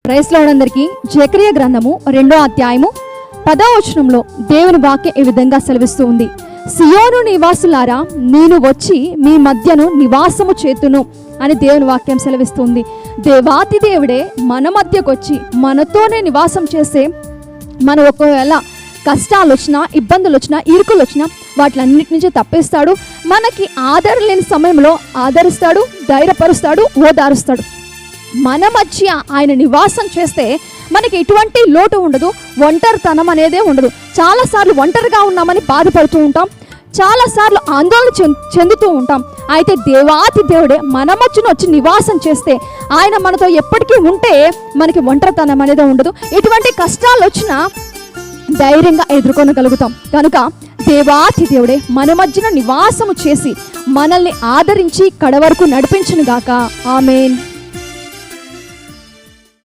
Praise lord అందరికీ. జకరియా గ్రంథము 2వ అధ్యాయము 10వ వచనంలో దేవుని వాక్యం ఈ విధంగా సెలవిస్తూ ఉంది. సియోను నివాసులారా, నేను వచ్చి మీ మధ్యను నివాసము చేతును అని దేవుని వాక్యం సెలవిస్తుంది. దేవాతి దేవుడే మన మధ్యకు వచ్చి మనతోనే నివాసం చేసే, మనం ఒకవేళ కష్టాలు వచ్చినా, ఇబ్బందులు వచ్చినా, ఇరుకులు వచ్చినా వాటిలన్నిటి నుంచి తప్పిస్తాడు. మనకి ఆదరణ లేని సమయంలో ఆదరిస్తాడు, ధైర్యపరుస్తాడు, ఓదారుస్తాడు. మన మధ్య ఆయన నివాసం చేస్తే మనకి ఎటువంటి లోటు ఉండదు, ఒంటరితనం అనేదే ఉండదు. చాలాసార్లు ఒంటరిగా ఉన్నామని బాధపడుతూ ఉంటాం, చాలాసార్లు ఆందోళన చెందుతూ ఉంటాం. అయితే దేవాతి దేవుడే మన మధ్యన వచ్చి నివాసం చేస్తే, ఆయన మనతో ఎప్పటికీ ఉంటే మనకి ఒంటరితనం అనేది ఉండదు. ఎటువంటి కష్టాలు వచ్చినా ధైర్యంగా ఎదుర్కొనగలుగుతాం. కనుక దేవాతి దేవుడే మన మధ్యన నివాసము చేసి మనల్ని ఆదరించి కడవరకు నడిపించును గాక. ఆమేన్.